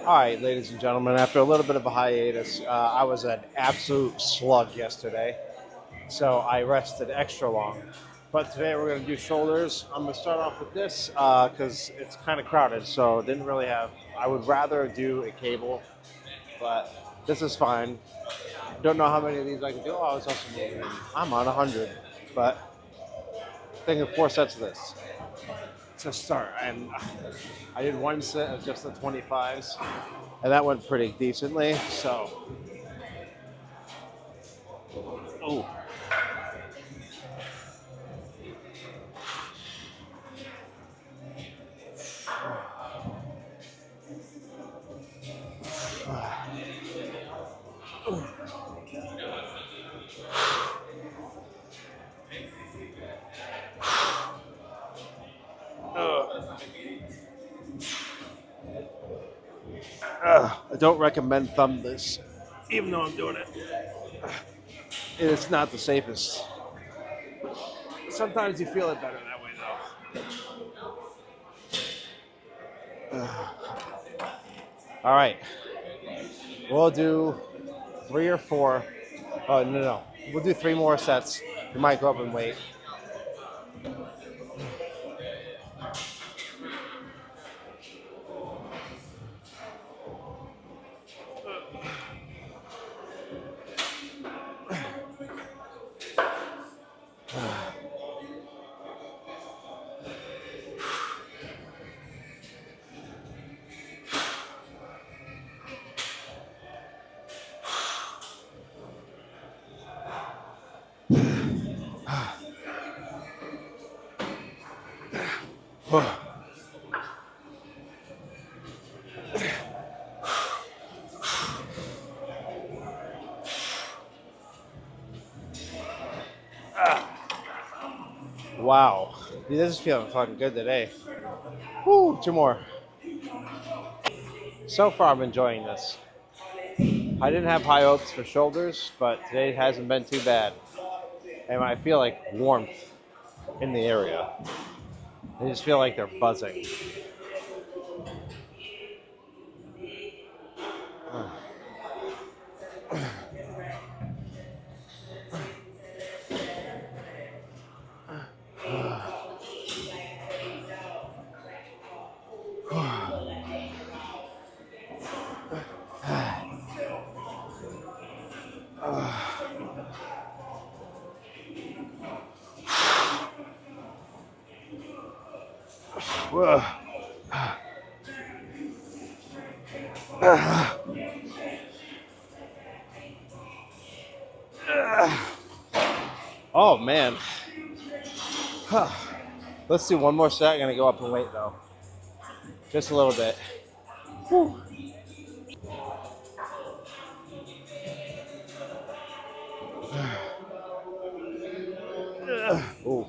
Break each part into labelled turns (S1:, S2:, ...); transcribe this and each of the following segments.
S1: All right, ladies and gentlemen, after a little bit of a hiatus, I was an absolute slug yesterday, so I rested extra long. But today we're going to do shoulders. I'm going to start off with this because it's kind of crowded, so didn't really have. I would rather do a cable, but this is fine. Don't know how many of these I can do. Oh, I was also moving. I'm on 100, but thinking 4 sets of this to start. And I did one set of just the 25s, and that went pretty decently. So, ooh. I don't recommend thumb this, even though I'm doing it. It's not the safest. Sometimes you feel it better that way, though. All right, we'll do 3 or 4. Oh no, no, we'll do 3 more sets. We might go up in weight. Wow, this is feeling fucking good today. Woo, 2 more. So far, I'm enjoying this. I didn't have high hopes for shoulders, but today hasn't been too bad. And I feel like warmth in the area. I just feel like they're buzzing. Oh man. Let's do 1 more set. I'm gonna go up in weight though. Just a little bit. Whew. Ooh.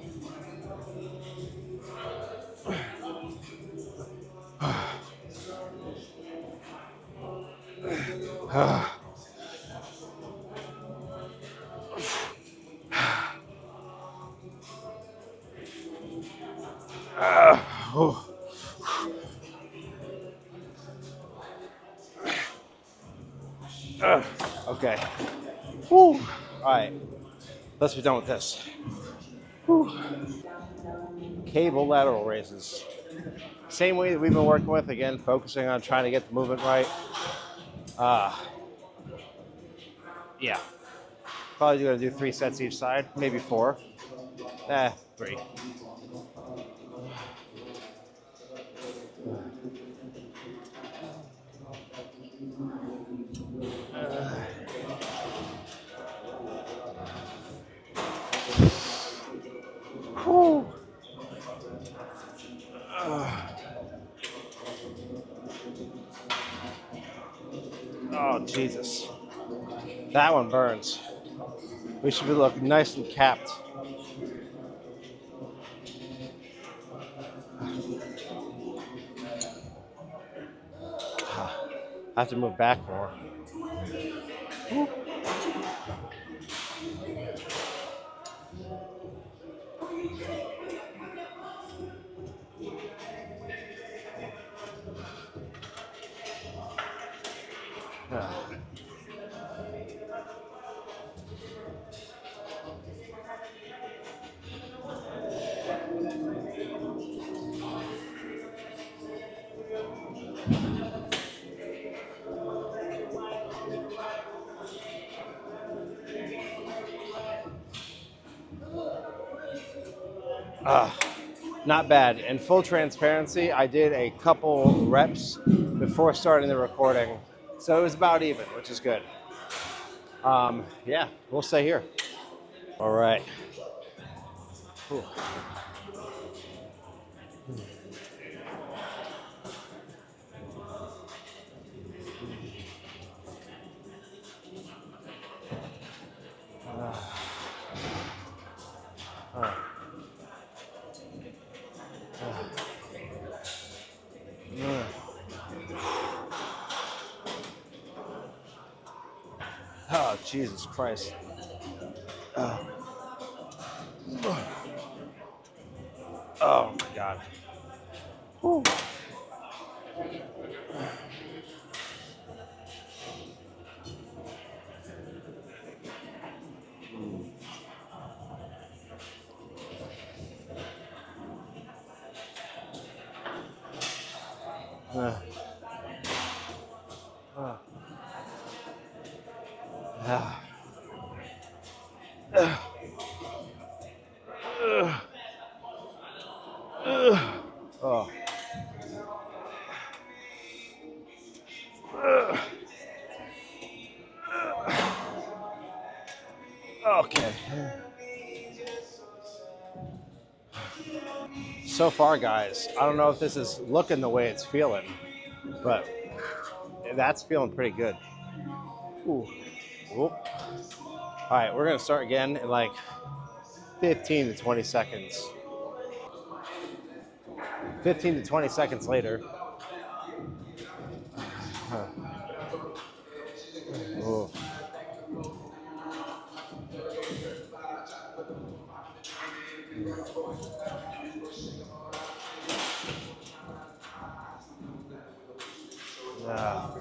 S1: Okay. Whew. All right. Let's be done with this. Whew. Cable lateral raises. Same way that we've been working with, again, focusing on trying to get the movement right. Yeah. Probably going to do 3 sets each side, maybe 4. 3. Whew. Oh, Jesus. That one burns. We should be looking nice and capped. I have to move back more. Not bad. In full transparency, I did a couple reps before starting the recording, so it was about even, which is good. Yeah, we'll stay here. All right. Whew. Oh, Jesus Christ. Oh, my God. Whew. Uh, uh, uh, uh, oh. Okay. So far, guys, I don't know if this is looking the way it's feeling, but that's feeling pretty good. Ooh. Whoop. All right, we're going to start again in like 15 to 20 seconds. 15 to 20 seconds later. Ooh. Ah.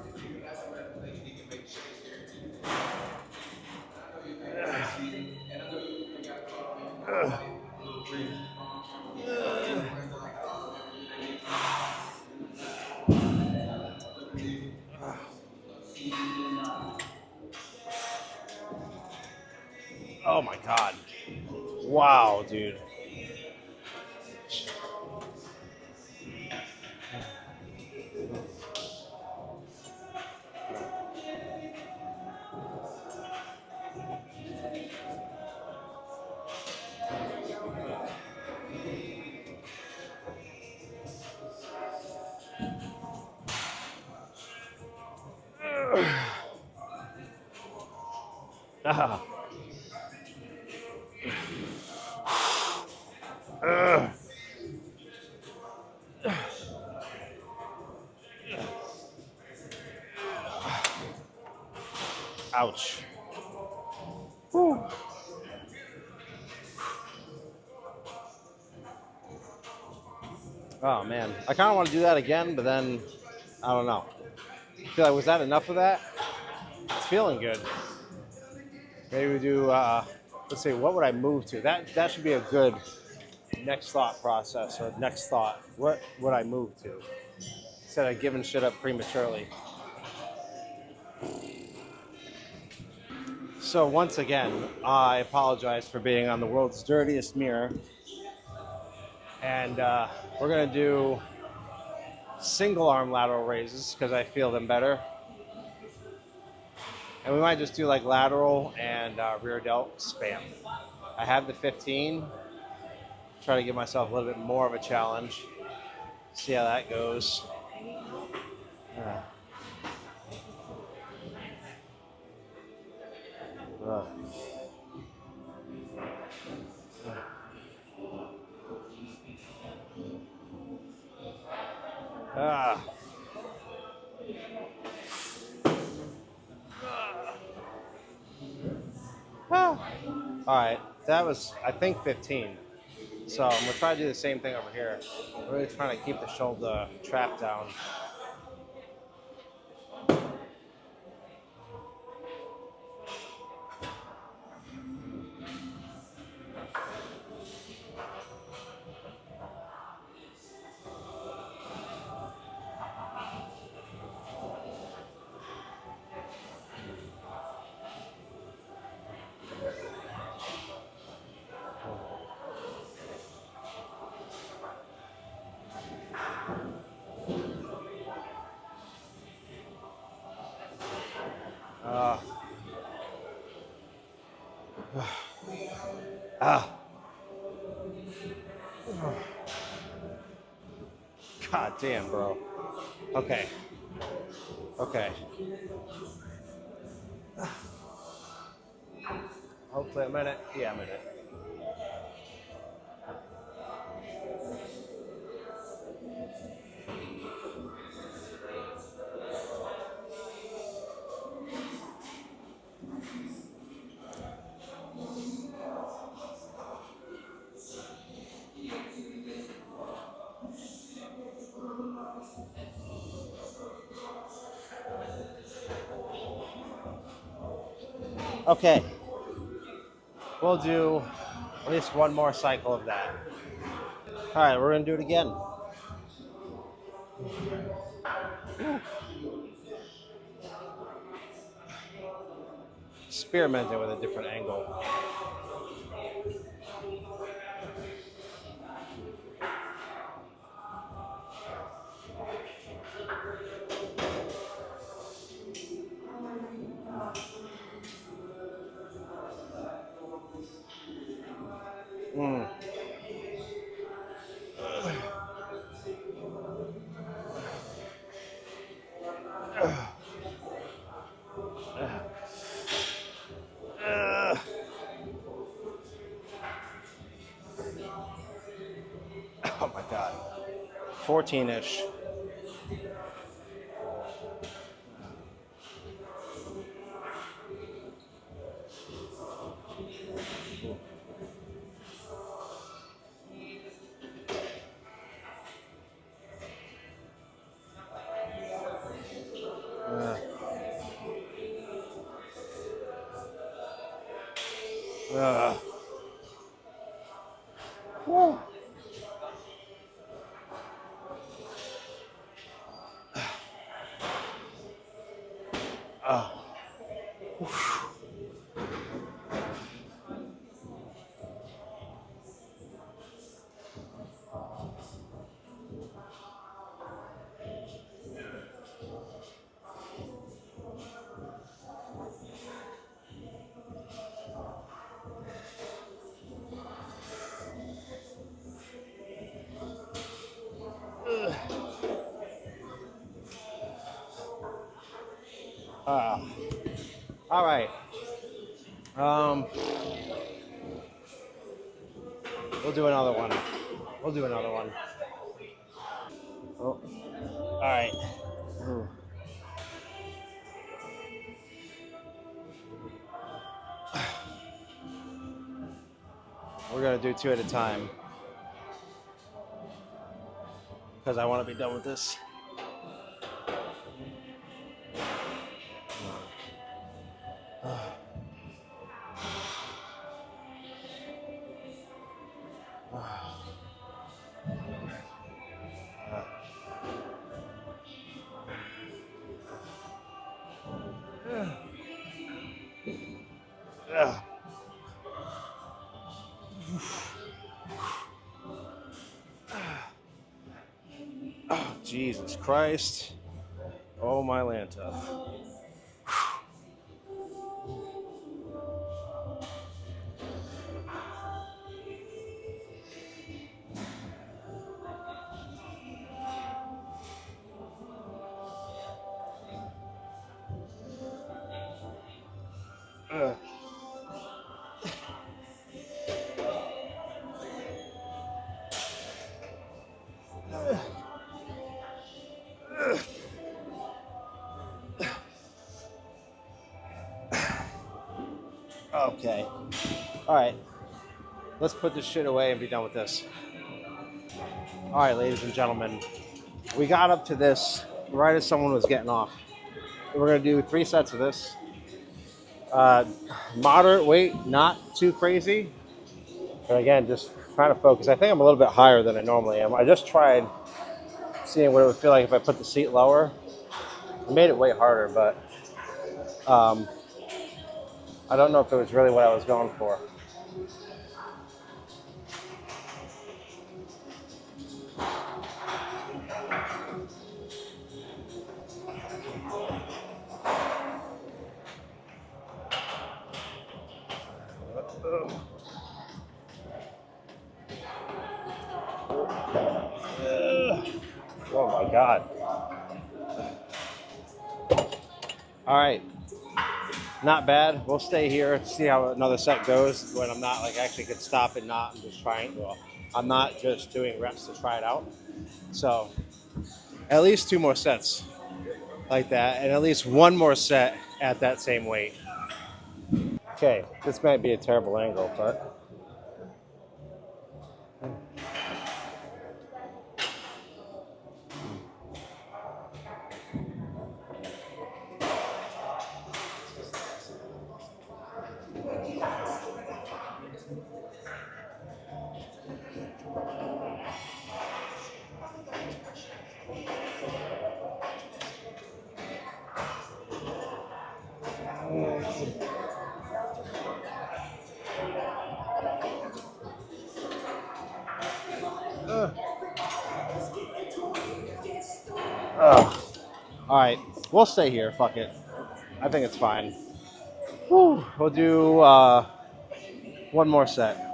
S1: Oh my God. Wow, dude. Ah. Ouch. Whew. Oh man, I kind of want to do that again, but then I don't know. I feel like, was that enough of that? It's feeling good. Maybe we do. Let's see. What would I move to? That should be a good next thought process or next thought. What would I move to instead of giving shit up prematurely? So once again, I apologize for being on the world's dirtiest mirror, and we're gonna do single arm lateral raises because I feel them better. And we might just do like lateral and rear delt spam. I have the 15. Try to give myself a little bit more of a challenge. See how that goes. Ah. Ah. All right, that was, I think, 15. So I'm gonna try to do the same thing over here. Really trying to keep the shoulder trap down. Uh, ah. God damn, bro. Okay. Okay. Hopefully a minute. Yeah, a minute. Okay. We'll do at least one more cycle of that. All right, we're gonna do it again. Experimenting with a different angle. Mm. Oh my God. 14-ish. Uh, uh. Woo. Uh. Uh. All right. Um, we'll do another one. We'll do another one. Oh. All right. We're gonna do two at a time because I want to be done with this. Oh, Jesus Christ. Oh, my Lanta. Okay. All right. Let's put this shit away and be done with this. All right, ladies and gentlemen. We got up to this right as someone was getting off. We're going to do 3 sets of this. Moderate weight, not too crazy. But again, just trying to focus. I think I'm a little bit higher than I normally am. I just tried seeing what it would feel like if I put the seat lower. It made it way harder, but I don't know if it was really what I was going for. Oh my God. All right. Not bad. We'll stay here to see how another set goes when I'm not like actually could stop and not. I'm just trying. Well, I'm not just doing reps to try it out. So at least 2 more sets like that, and at least one more set at that same weight. Okay, this might be a terrible angle, but all right, we'll stay here. Fuck it. I think it's fine. Whew. We'll do one more set.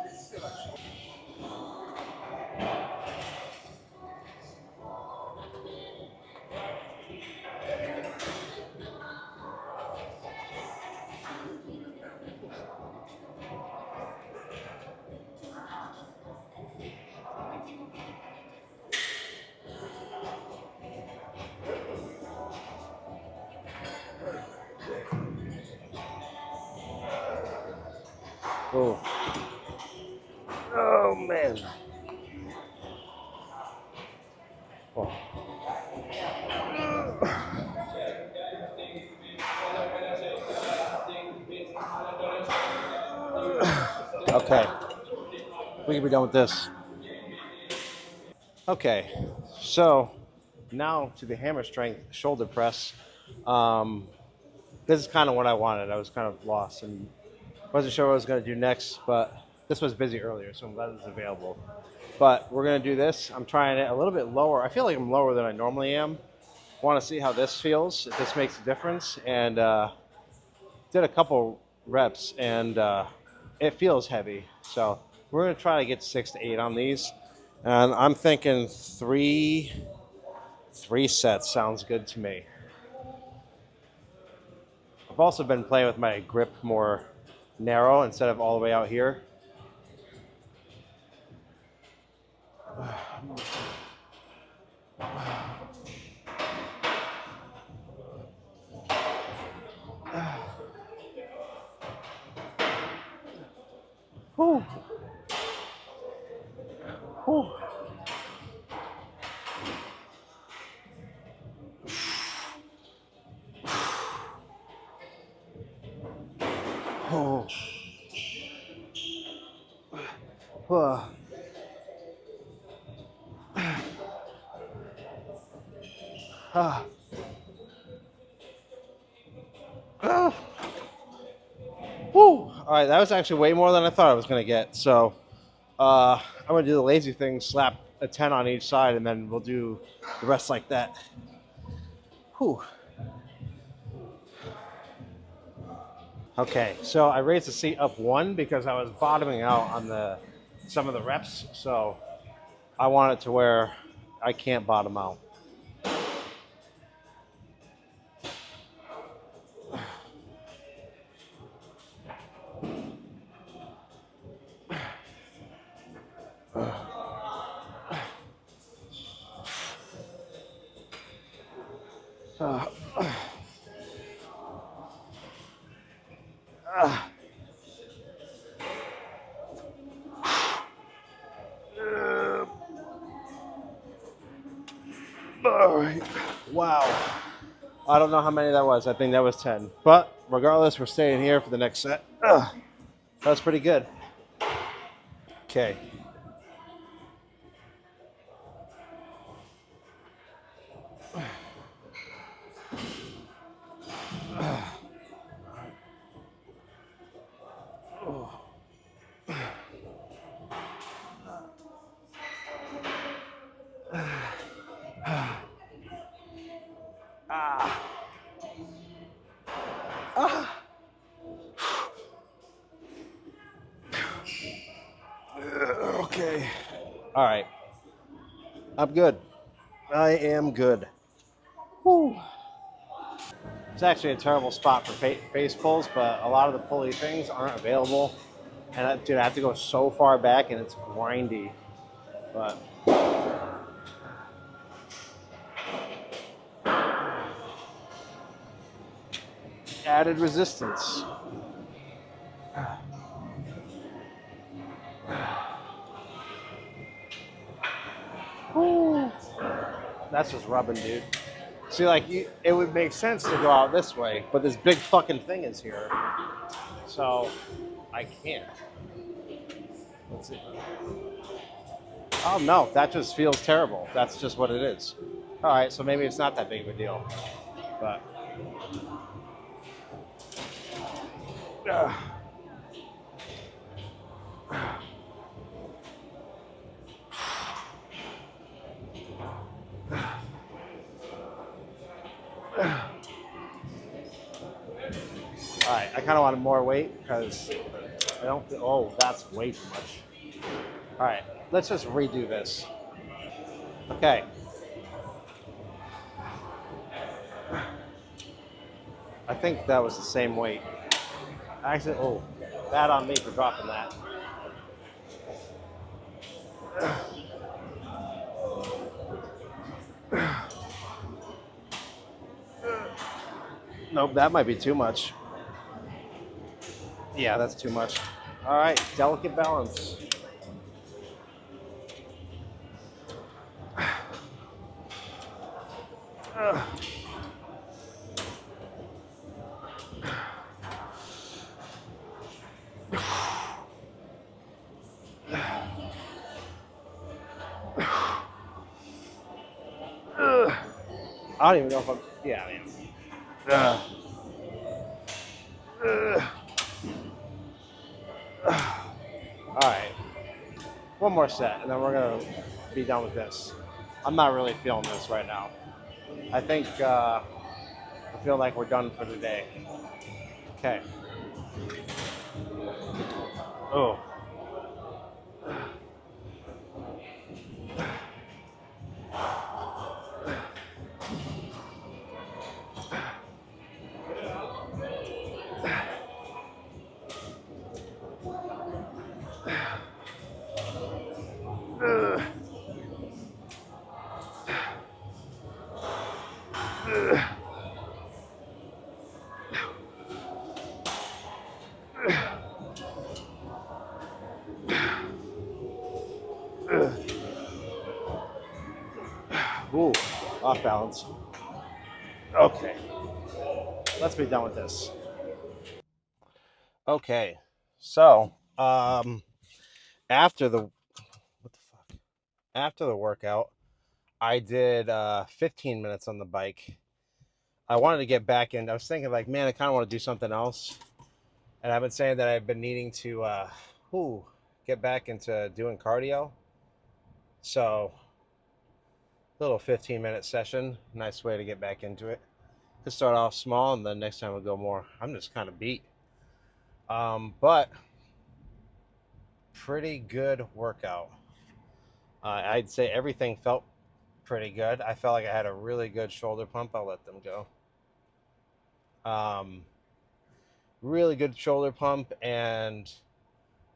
S1: Ooh. Oh man. Oh. Okay, we can be done with this. Okay, so now to the hammer strength shoulder press. Um, this is kind of what I wanted. I was kind of lost and wasn't sure what I was going to do next, but this was busy earlier, so I'm glad it's available. But we're going to do this. I'm trying it a little bit lower. I feel like I'm lower than I normally am. Want to see how this feels, if this makes a difference. And did a couple reps, and it feels heavy. So we're going to try to get 6 to 8 on these. And I'm thinking three sets sounds good to me. I've also been playing with my grip more narrow instead of all the way out here. Whew. Whew. Oh. Oh. Ah. Ah. Woo. All right, that was actually way more than I thought I was going to get. So I'm going to do the lazy thing, slap a 10 on each side, and then we'll do the rest like that. Whew. Okay, so I raised the seat up 1 because I was bottoming out on some of the reps. So I want it to where I can't bottom out. All right. Wow. I don't know how many that was. I think that was 10. But regardless, we're staying here for the next set. That's pretty good. Okay. Okay. All right. I'm good. I am good. Woo. It's actually a terrible spot for face pulls, but a lot of the pulley things aren't available. And dude, I have to go so far back, and it's grindy. But added resistance. Woo. That's just rubbing, dude. See, like, it would make sense to go out this way, but this big fucking thing is here. So I can't. Let's see. Oh, no, that just feels terrible. That's just what it is. All right, so maybe it's not that big of a deal. But, uh, all right, I kind of wanted more weight because I don't feel, oh, that's way too much. All right, let's just redo this. Okay. I think that was the same weight. Actually, oh, bad on me for dropping that. Nope, that might be too much. Yeah, that's too much. All right, delicate balance. I don't even know if I'm. Yeah, I mean. All right, one more set, and then we're gonna be done with this. I'm not really feeling this right now. I think I feel like we're done for the day. Okay. Oh. Ooh, off balance. Okay, let's be done with this. Okay, so after the what the fuck? After the workout, I did 15 minutes on the bike. I wanted to get back in. I was thinking like, man, I kind of want to do something else, and I've been saying that I've been needing to get back into doing cardio. So, little 15-minute session, nice way to get back into it. Could start off small, and then next time we'll go more. I'm just kind of beat. But pretty good workout. I'd say everything felt pretty good. I felt like I had a really good shoulder pump. I'll let them go. Um, really good shoulder pump, and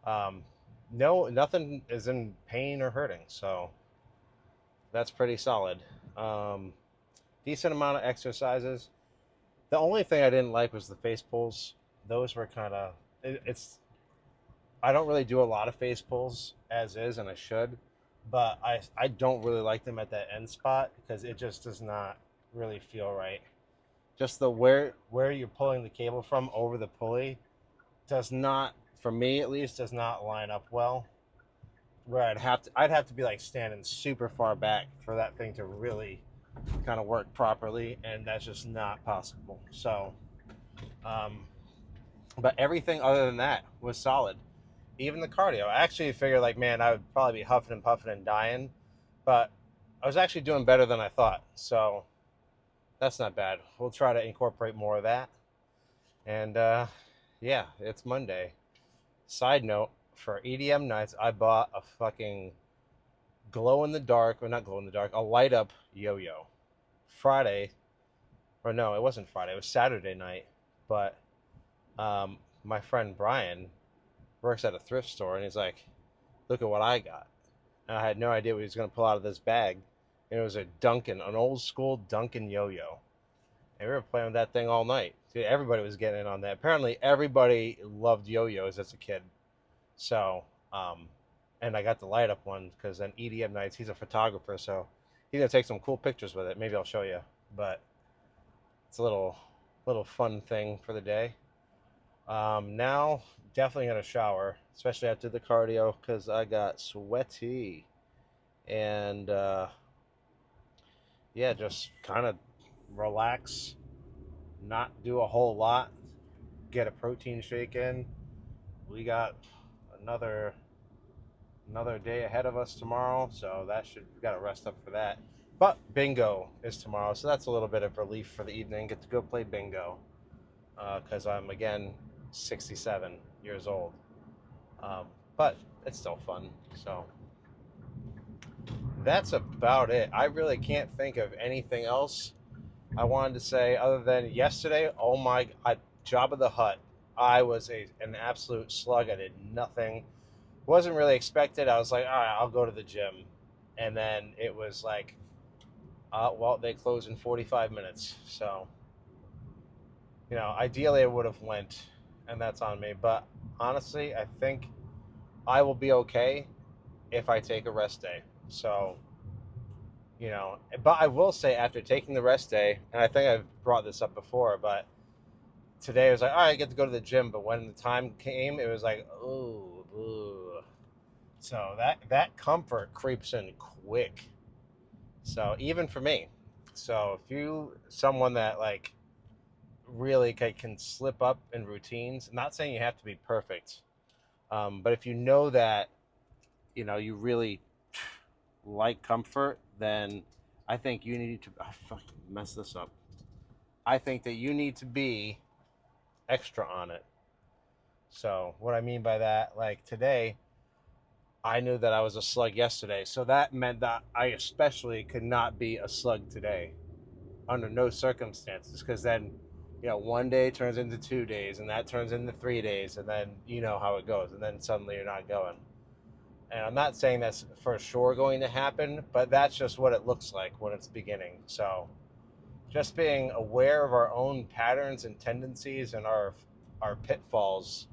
S1: um, no, nothing is in pain or hurting. So that's pretty solid. Um, Decent amount of exercises. The only thing I didn't like was the face pulls. Those were kind of it's I don't really do a lot of face pulls as is, and I should, but I don't really like them at that end spot because it just does not really feel right. Just the where you're pulling the cable from over the pulley does not, for me at least, does not line up well. Where I'd have to be like standing super far back for that thing to really kind of work properly, and that's just not possible. So, um, but everything other than that was solid. Even the cardio. I actually figured like, man, I would probably be huffing and puffing and dying, but I was actually doing better than I thought. So that's not bad. We'll try to incorporate more of that. And yeah, it's Monday. Side note, for EDM nights, I bought a fucking glow in the dark, or not glow in the dark, a light up yo-yo. Friday, or no, it wasn't Friday. It was Saturday night. But my friend Brian works at a thrift store, and he's like, "Look at what I got." And I had no idea what he was going to pull out of this bag. And it was a Duncan, an old school Duncan yo-yo. And we were playing with that thing all night. Dude, everybody was getting in on that. Apparently, everybody loved yo-yos as a kid. So, and I got the light up one because then EDM nights, he's a photographer, so he's gonna take some cool pictures with it. Maybe I'll show you. But it's a little fun thing for the day. Now, definitely gonna shower, especially after the cardio, because I got sweaty. And yeah, just kind of relax, not do a whole lot, get a protein shake in. We got another day ahead of us tomorrow, so we got to rest up for that. But bingo is tomorrow, so that's a little bit of relief for the evening. Get to go play bingo, because I'm again 67 years old, but it's still fun. So that's about it. I really can't think of anything else I wanted to say other than yesterday. Oh my God, Job of the Hut. I was an absolute slug. I did nothing. Wasn't really expected. I was like, all right, I'll go to the gym. And then it was like, well, they close in 45 minutes. So, ideally I would have went, and that's on me. But honestly, I think I will be okay if I take a rest day. So, but I will say after taking the rest day, and I think I've brought this up before, but today I was like, all right, I get to go to the gym. But when the time came, it was like, ooh. So that comfort creeps in quick. So even for me. So if someone that like really can slip up in routines, I'm not saying you have to be perfect, but if you know that, you really like comfort, then I think you need to, I fucking mess this up. I think that you need to be extra on it. So what I mean by that, like today, I knew that I was a slug yesterday, so that meant that I especially could not be a slug today under no circumstances, because then, one day turns into 2 days, and that turns into 3 days, and then you know how it goes, and then suddenly you're not going. And I'm not saying that's for sure going to happen, but that's just what it looks like when it's beginning. So just being aware of our own patterns and tendencies and our pitfalls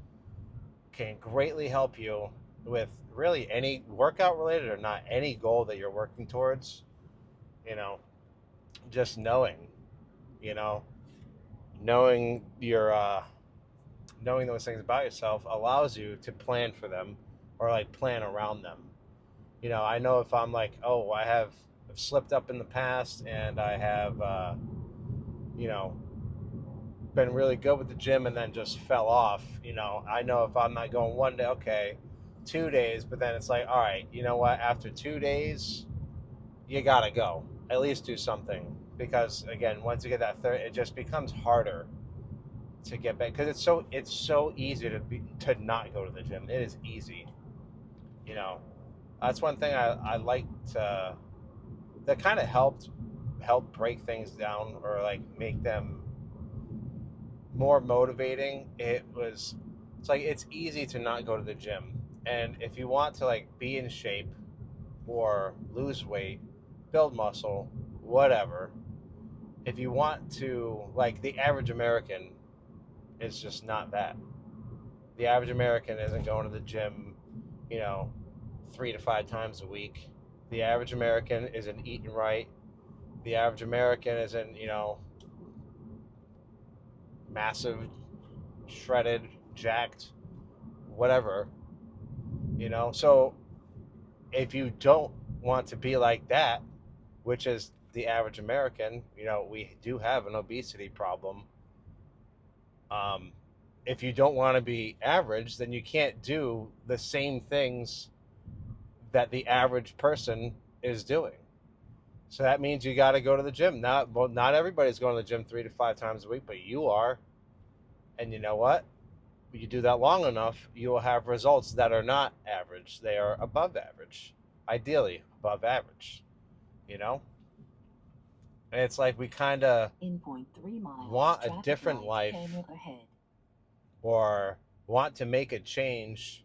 S1: can greatly help you with really any workout related or not, any goal that you're working towards. Just knowing your knowing those things about yourself allows you to plan for them, or like plan around them. I know if I'm like, oh, I've slipped up in the past, and I have been really good with the gym and then just fell off. I know if I'm not going one day, okay, 2 days, but then it's like, all right, you know what? After 2 days, you gotta go. At least do something, because again, once you get that third, it just becomes harder to get back, because it's so easy to not go to the gym. It is easy. That's one thing I like to, that kind of help break things down, or like make them more motivating. It's like, it's easy to not go to the gym, and if you want to like be in shape or lose weight, build muscle, whatever, if you want to, like, the average American is just not that. The average American isn't going to the gym 3 to 5 times a week. The average American isn't eating right. The average American isn't massive, shredded, jacked, whatever. So if you don't want to be like that, which is the average American, we do have an obesity problem. If you don't want to be average, then you can't do the same things that the average person is doing. So that means you got to go to the gym. Not everybody's going to the gym 3 to 5 times a week, but you are. And you know what? you do that long enough, you will have results that are not average. They are above average, ideally above average, you know? And it's like we kind of
S2: In point 3 miles,
S1: want a
S2: traffic
S1: different
S2: light
S1: life
S2: came up ahead.
S1: or want to make a change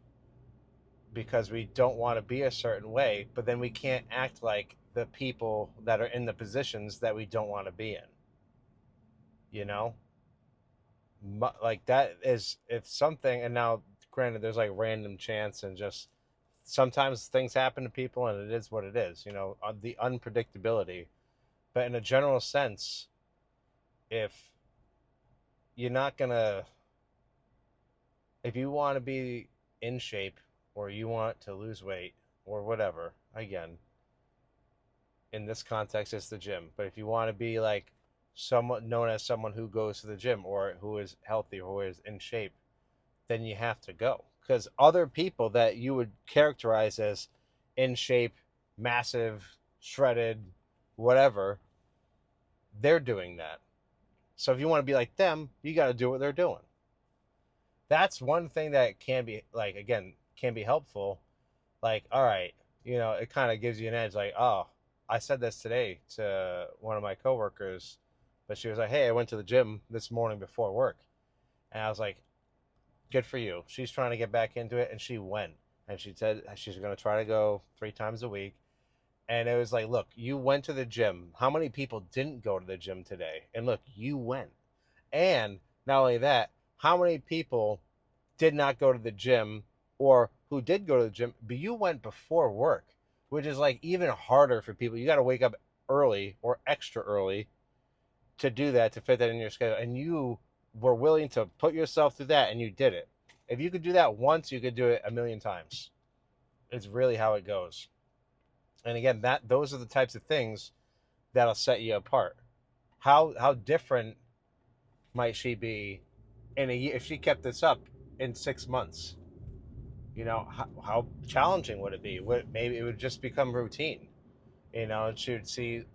S1: because we don't want to be a certain way, but then we can't act like the people that are in the positions that we don't want to be in, you know? Like that is, if something, and now granted, there's like random chance and just sometimes things happen to people and it is what it is, the unpredictability. But in a general sense, if you're not gonna, if you want to be in shape or you want to lose weight or whatever, again, in this context, it's the gym. But if you want to be like someone known as someone who goes to the gym or who is healthy or who is in shape, then you have to go. Because other people that you would characterize as in shape, massive, shredded, whatever, they're doing that. So if you want to be like them, you got to do what they're doing. That's one thing that can be, like, again, can be helpful. Like, all right, it kind of gives you an edge. Like, oh, I said this today to one of my coworkers, but she was like, hey, I went to the gym this morning before work. And I was like, good for you. She's trying to get back into it, and she went. And she said she's going to try to go 3 times a week. And it was like, look, you went to the gym. How many people didn't go to the gym today? And look, you went. And not only that, how many people did not go to the gym or who did go to the gym, but you went before work, which is like even harder for people. You got to wake up early or extra early to do that, to fit that in your schedule. And you were willing to put yourself through that and you did it. If you could do that once, you could do it a million times. It's really how it goes. And again, those are the types of things that'll set you apart. How different might she be in a year if she kept this up in 6 months? How challenging would it be? Maybe it would just become routine. And she would see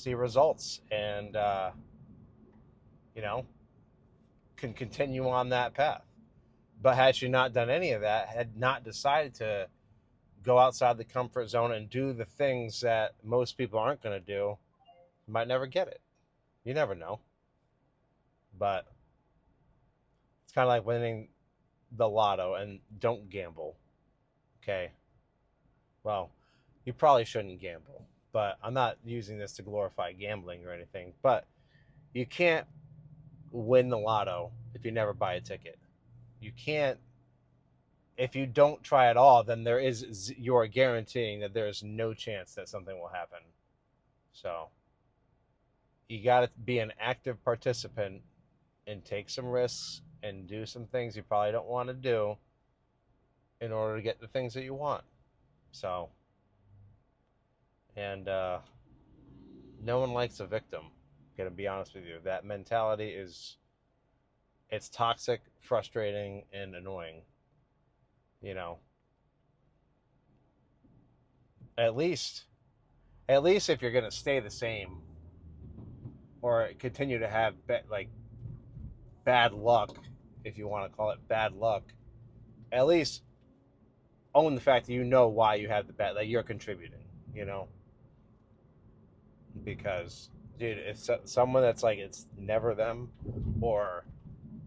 S1: results, and you know can continue on that path. But had she not done any of that, had not decided to go outside the comfort zone and do the things that most people aren't going to do, you might never get it. You never know. But it's kind of like winning the lotto, and don't gamble. Okay. Well, you probably shouldn't gamble, but I'm not using this to glorify gambling or anything. But you can't win the lotto if you never buy a ticket. You can't, if you don't try at all, then you are guaranteeing that there is no chance that something will happen. So you got to be an active participant and take some risks and do some things you probably don't want to do in order to get the things that you want. So, and no one likes a victim. I'm gonna be honest with you. That mentality it's toxic, frustrating, and annoying. You know, at least at least if you're gonna stay the same or continue to have like bad luck, if you want to call it bad luck, at least own the fact that you know why you have the bad, that you're contributing. You know, because dude, it's someone that's like it's never them, or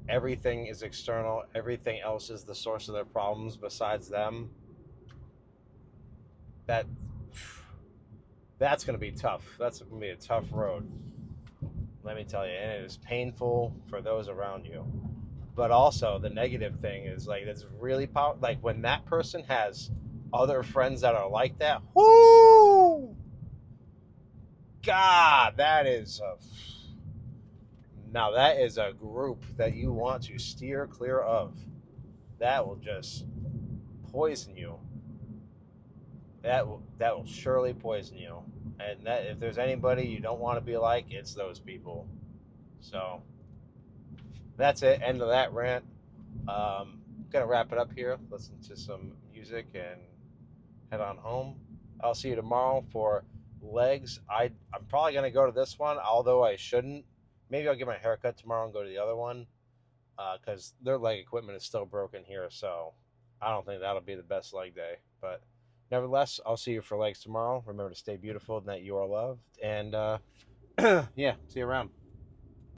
S1: everything is external, everything else is the source of their problems besides them. That that's going to be tough. That's going to be a tough road, let me tell you. And it is painful for those around you. But also the negative thing is like it's really powerful. Like when that person has other friends that are like that. Whoo! God, that is a group that you want to steer clear of. That will just poison you. That will surely poison you. And that if there's anybody you don't want to be like, it's those people. So that's it. End of that rant. Gonna wrap it up here. Listen to some music and head on home. I'll see you tomorrow for legs. I'm probably gonna go to this one, although I shouldn't. Maybe I'll get my haircut tomorrow and go to the other one. because their leg equipment is still broken here. So I don't think that'll be the best leg day. But nevertheless, I'll see you for legs tomorrow. Remember to stay beautiful and that you are loved. And yeah, see you around.